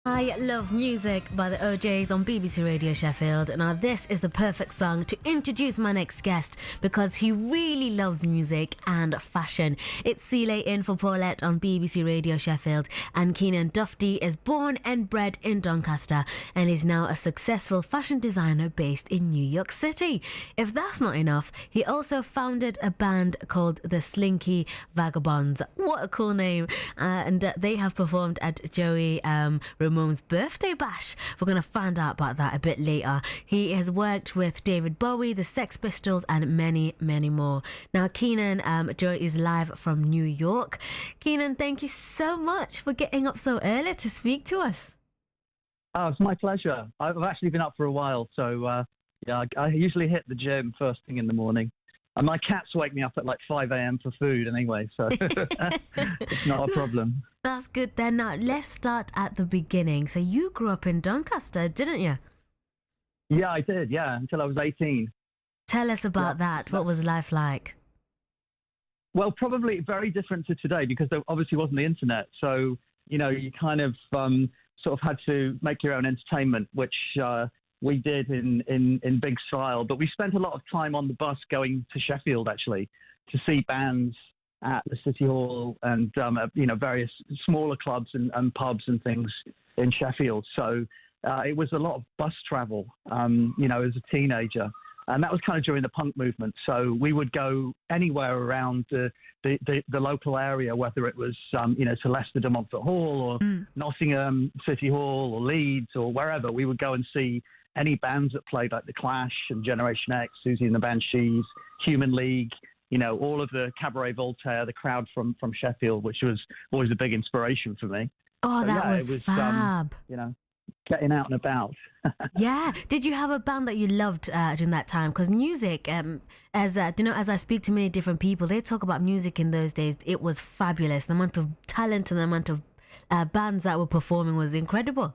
I love music by the OJs on BBC Radio Sheffield. Now, this is the perfect song to introduce my next guest because he really loves music and fashion. It's Silé in for Paulette on BBC Radio Sheffield, and Keanan Duffty is born and bred in Doncaster and is now a successful fashion designer based in New York City. If that's not enough, he also founded a band called the Slinky Vagabonds. What a cool name! And they have performed at Joey Ramone's birthday bash. We're going to find out about that a bit later. He has worked with David Bowie, the Sex Pistols, and many, many more. Now, Keanan, Joe is live from New York. Keanan, thank you so much for getting up so early to speak to us. Oh, it's my pleasure. I've actually been up for a while, so I usually hit the gym first thing in the morning. And my cats wake me up at like 5 a.m. for food anyway, so it's not a problem. That's good then. Now, let's start at the beginning. So you grew up in Doncaster, didn't you? Yeah, I did, until I was 18. Tell us about that. What was life like? Well, probably very different to today because there obviously wasn't the internet. So, you kind of sort of had to make your own entertainment, which we did in big style. But we spent a lot of time on the bus going to Sheffield, actually, to see bands at the City Hall and, various smaller clubs and pubs and things in Sheffield. So it was a lot of bus travel, as a teenager. And that was kind of during the punk movement. So we would go anywhere around the local area, whether it was, to Leicester de Montfort Hall or Nottingham City Hall or Leeds or wherever. We would go and see any bands that played, like The Clash and Generation X, Susie and the Banshees, Human League, all of the Cabaret Voltaire, the crowd from Sheffield, which was always a big inspiration for me. Oh, so, that was fab. Getting out and about. Yeah. Did you have a band that you loved during that time? Because music, as I speak to many different people, they talk about music in those days. It was fabulous. The amount of talent and the amount of bands that were performing was incredible.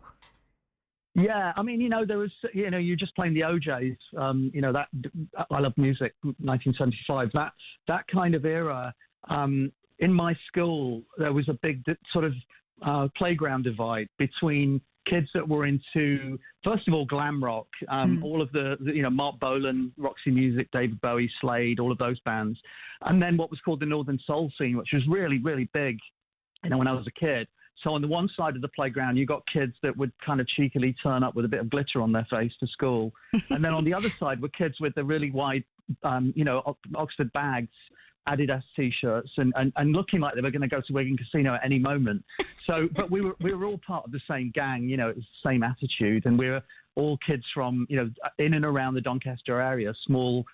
Yeah, I mean, there was, you're just playing the OJs, that I Love Music, 1975, that kind of era. In my school, there was a big sort of playground divide between kids that were into, first of all, glam rock, all of the Mark Bolan, Roxy Music, David Bowie, Slade, all of those bands. And then what was called the Northern Soul scene, which was really, really big, when I was a kid. So on the one side of the playground, you got kids that would kind of cheekily turn up with a bit of glitter on their face to school. And then on the other side were kids with the really wide, Oxford bags, Adidas T-shirts, and looking like they were going to go to Wigan Casino at any moment. So, but we were all part of the same gang, it was the same attitude. And we were all kids from, in and around the Doncaster area, small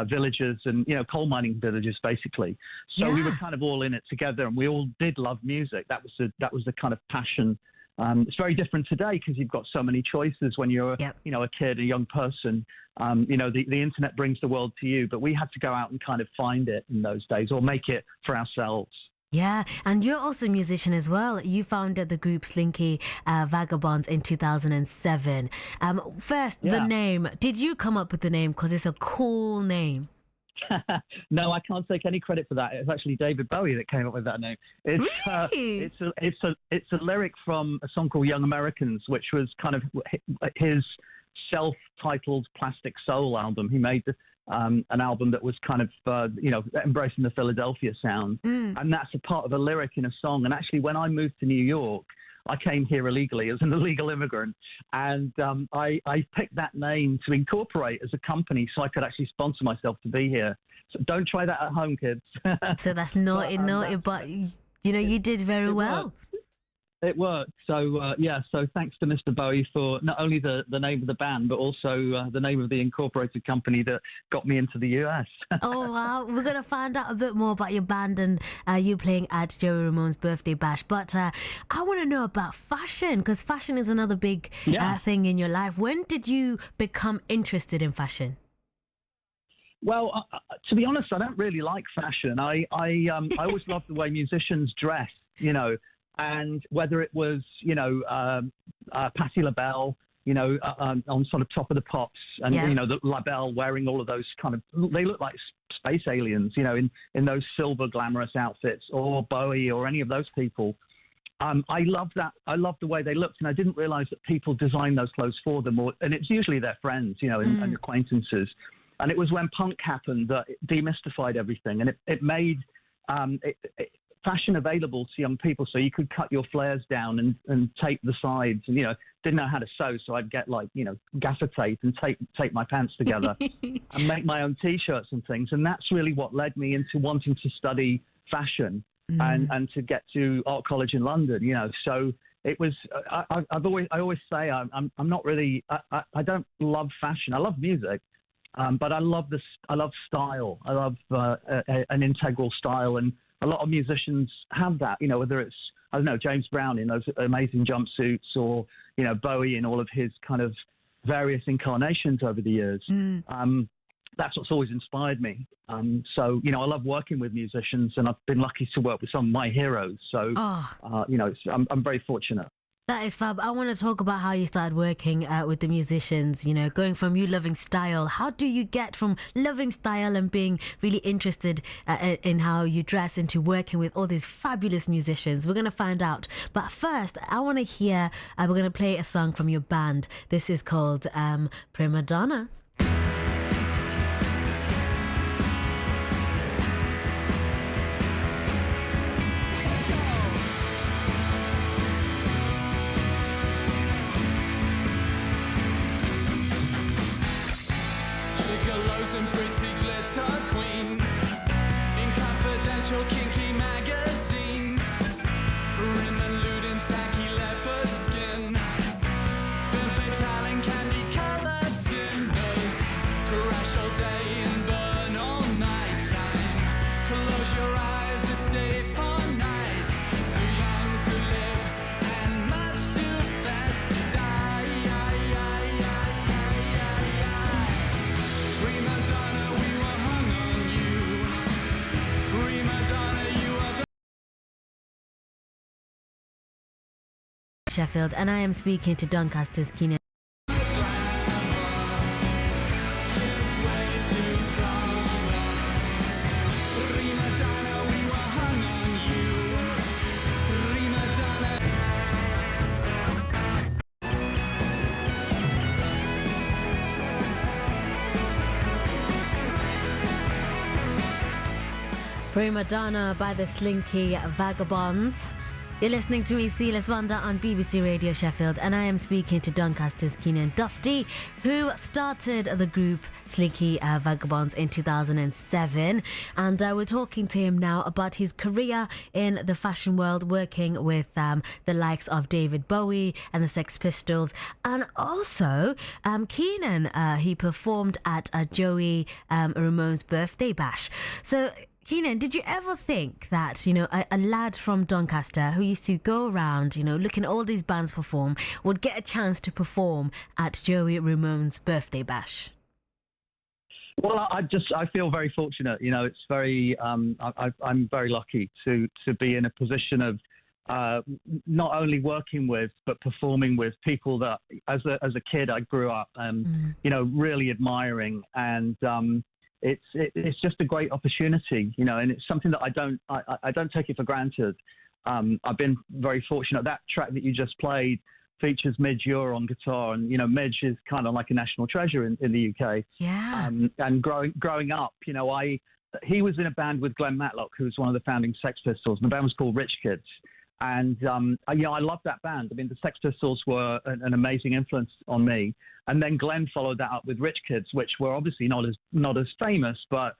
villages and, coal mining villages, basically. So we were kind of all in it together, and we all did love music. That was the kind of passion. It's very different today because you've got so many choices when you're, a kid, a young person. The internet brings the world to you, but we had to go out and kind of find it in those days or make it for ourselves. Yeah, and you're also a musician as well. You founded the group Slinky Vagabonds in 2007. First, the name. Did you come up with the name? Because it's a cool name. No, I can't take any credit for that. It's actually David Bowie that came up with that name. Really? It's a lyric from a song called Young Americans, which was kind of his self-titled Plastic Soul album. He made an album that was kind of, embracing the Philadelphia sound. And that's a part of a lyric in a song. And actually, when I moved to New York, I came here illegally as an illegal immigrant. And I picked that name to incorporate as a company so I could actually sponsor myself to be here. So don't try that at home, kids. So that's naughty, but, you did very well. Worked. It worked. So, so thanks to Mr. Bowie for not only the name of the band, but also the name of the incorporated company that got me into the US. Oh, wow. We're going to find out a bit more about your band and you playing at Joey Ramone's birthday bash. But I want to know about fashion, because fashion is another big thing in your life. When did you become interested in fashion? Well, to be honest, I don't really like fashion. I always loved the way musicians dress, and whether it was, Patti LaBelle, on sort of Top of the Pops, and the LaBelle wearing all of those kind of, they look like space aliens, in those silver glamorous outfits, or Bowie or any of those people. I love that. I love the way they looked, and I didn't realize that people design those clothes for them, and it's usually their friends, and acquaintances. And it was when punk happened that it demystified everything, and it made fashion available to young people. So you could cut your flares down and tape the sides, and didn't know how to sew, so I'd get gaffer tape and tape my pants together and make my own T-shirts and things. And that's really what led me into wanting to study fashion. And to get to art college in London, so it was. I always say I'm not really. I don't love fashion. I love music, but I love style. I love an integral style, and a lot of musicians have that. Whether it's James Brown in those amazing jumpsuits, or Bowie in all of his kind of various incarnations over the years. That's what's always inspired me. So, I love working with musicians, and I've been lucky to work with some of my heroes. So, I'm very fortunate. That is fab. I want to talk about how you started working with the musicians, going from you loving style. How do you get from loving style and being really interested in how you dress into working with all these fabulous musicians? We're going to find out. But first, I want to hear, we're going to play a song from your band. This is called Prima Donna. Some pretty glitter queens in confidential kinky magazines, rimming lewd and tacky leopard skin, femme fatale and candy coloured cinders, crash all day and burn all night time. Close your eyes, it's day for night. Too young to live and much too fast to die. Prima Donna, we were hung on you. Prima Donna, you are Sheffield, and I am speaking to Doncaster's Keanan. gives way to drama. Prima Donna, we were hung on you. Prima Donna. Prima Donna by the Slinky Vagabonds. You're listening to me, Silé Sibanda, on BBC Radio Sheffield, and I am speaking to Doncaster's Keanan Duffty, who started the group Slinky Vagabonds in 2007. And we're talking to him now about his career in the fashion world, working with the likes of David Bowie and the Sex Pistols. And also, Keanan, he performed at Joey Ramone's birthday bash. So, Keanan, did you ever think that, a lad from Doncaster who used to go around, looking at all these bands perform, would get a chance to perform at Joey Ramone's birthday bash? Well, I feel very fortunate. It's very, I'm very lucky to be in a position of not only working with, but performing with people that as a kid I grew up, really admiring, and it's just a great opportunity, and it's something that I don't take it for granted. I've been very fortunate. That track that you just played features Midge Ure on guitar, and Midge is kind of like a national treasure in the UK. Yeah. And growing up, he was in a band with Glenn Matlock, who was one of the founding Sex Pistols. The band was called Rich Kids. And, I loved that band. I mean, the Sex Pistols were an amazing influence on me. And then Glenn followed that up with Rich Kids, which were obviously not as famous, but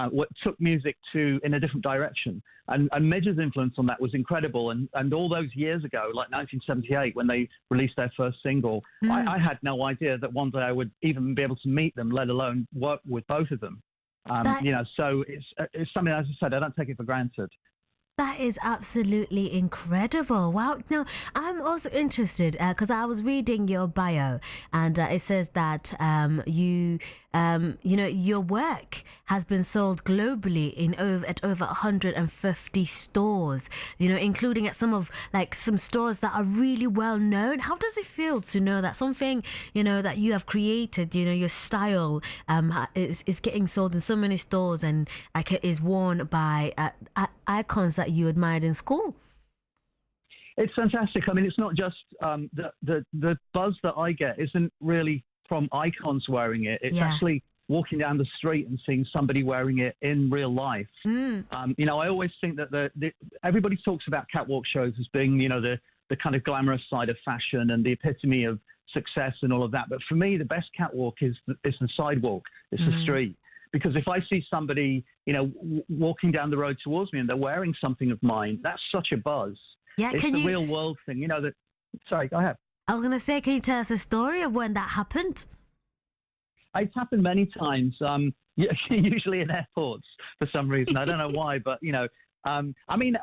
what took music in a different direction. And Midge's influence on that was incredible. And all those years ago, like 1978, when they released their first single, I had no idea that one day I would even be able to meet them, let alone work with both of them. So it's something, as I said, I don't take it for granted. That is absolutely incredible. Wow. Now, I'm also interested because I was reading your bio, and it says that your work has been sold globally at over 150 stores, including at some stores that are really well known. How does it feel to know that something, that you have created, your style is getting sold in so many stores and is worn by icons that you admired in school? It's fantastic. I mean, it's not just the buzz that I get isn't really from icons wearing it. It's actually walking down the street and seeing somebody wearing it in real life. You know, I always think that everybody talks about catwalk shows as being, you know, the kind of glamorous side of fashion and the epitome of success and all of that. But for me, the best catwalk is the sidewalk. It's the street. Because if I see somebody, you know, walking down the road towards me and they're wearing something of mine, that's such a buzz. Yeah, it's the real world thing. You know, that. Sorry, go ahead. I was going to say, can you tell us a story of when that happened? It's happened many times, usually in airports for some reason. I don't know why, but, you know, I mean,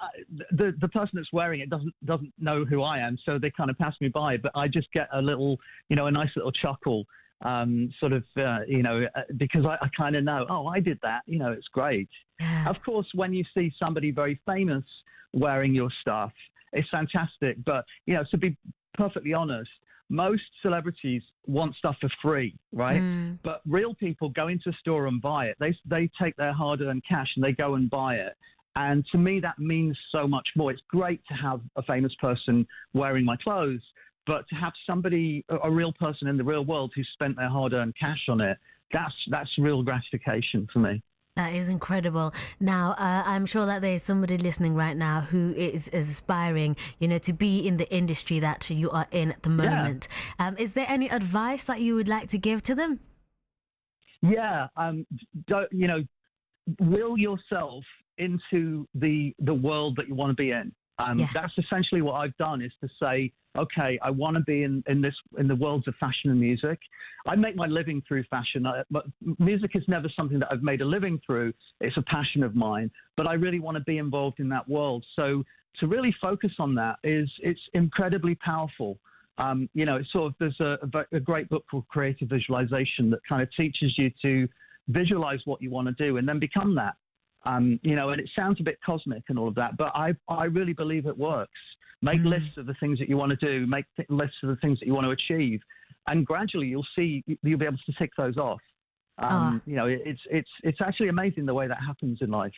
the person that's wearing it doesn't know who I am, so they kind of pass me by, but I just get a little, you know, a nice little chuckle, sort of, you know, because I kind of know, oh, I did that, you know, it's great. Yeah. Of course, when you see somebody very famous wearing your stuff, it's fantastic. But, you know, to be perfectly honest, most celebrities want stuff for free, right? But real people go into a store and buy it. They take their hard-earned cash and they go and buy it. And to me, that means so much more. It's great to have a famous person wearing my clothes, but to have somebody, a real person in the real world who spent their hard-earned cash on it, that's real gratification for me. That is incredible. Now, I'm sure that there's somebody listening right now who is aspiring, you know, to be in the industry that you are in at the moment. Yeah. Is there any advice that you would like to give to them? Yeah, you know, will yourself into the world that you want to be in. That's essentially what I've done, is to say, okay, I want to be in the worlds of fashion and music. I make my living through fashion. Music is never something that I've made a living through. It's a passion of mine, but I really want to be involved in that world. So to really focus on that it's incredibly powerful. You know, it's sort of, there's a great book called Creative Visualization that kind of teaches you to visualize what you want to do and then become that. You know, and it sounds a bit cosmic and all of that, but I really believe it works. Make lists of the things that you want to do, make lists of the things that you want to achieve, and gradually you'll be able to tick those off. You know, it's actually amazing the way that happens in life.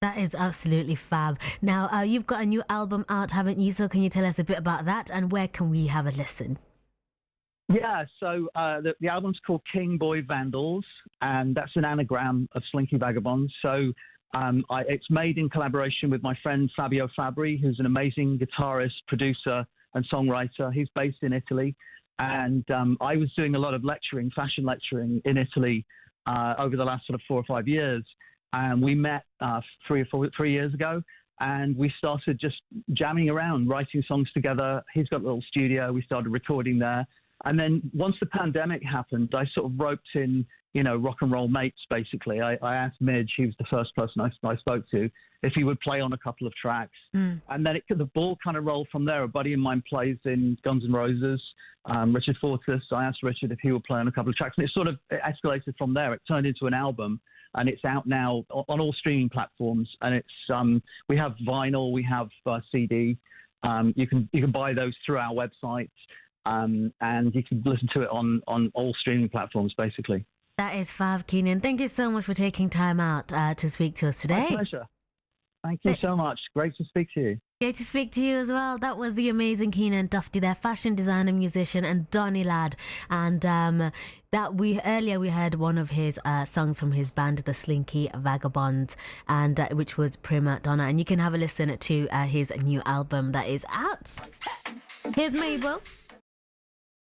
That is absolutely fab. Now, you've got a new album out, haven't you? So can you tell us a bit about that, and where can we have a listen? Yeah, so the album's called King Boy Vandals, and that's an anagram of Slinky Vagabond. So it's made in collaboration with my friend Fabio Fabri, who's an amazing guitarist, producer, and songwriter. He's based in Italy. And I was doing a lot of lecturing, fashion lecturing in Italy over the last sort of 4 or 5 years. And we met 3 years ago, and we started just jamming around, writing songs together. He's got a little studio. We started recording there. And then once the pandemic happened, I sort of roped in, you know, rock and roll mates, basically. I asked Midge, he was the first person I spoke to, if he would play on a couple of tracks. And then the ball kind of rolled from there. A buddy of mine plays in Guns N' Roses, Richard Fortus. I asked Richard if he would play on a couple of tracks, and it escalated from there. It turned into an album, and it's out now on all streaming platforms. And it's we have vinyl, we have CD. You can buy those through our website. And you can listen to it on all streaming platforms, basically. That is fab, Keanan. Thank you so much for taking time out to speak to us today. My pleasure. Thank you so much. Great to speak to you. Great to speak to you as well. That was the amazing Keanan Duffty, their fashion designer, musician, and Donny lad. And earlier we heard one of his songs from his band, the Slinky Vagabond, and which was Prima Donna. And you can have a listen to his new album that is out. Here's Mabel.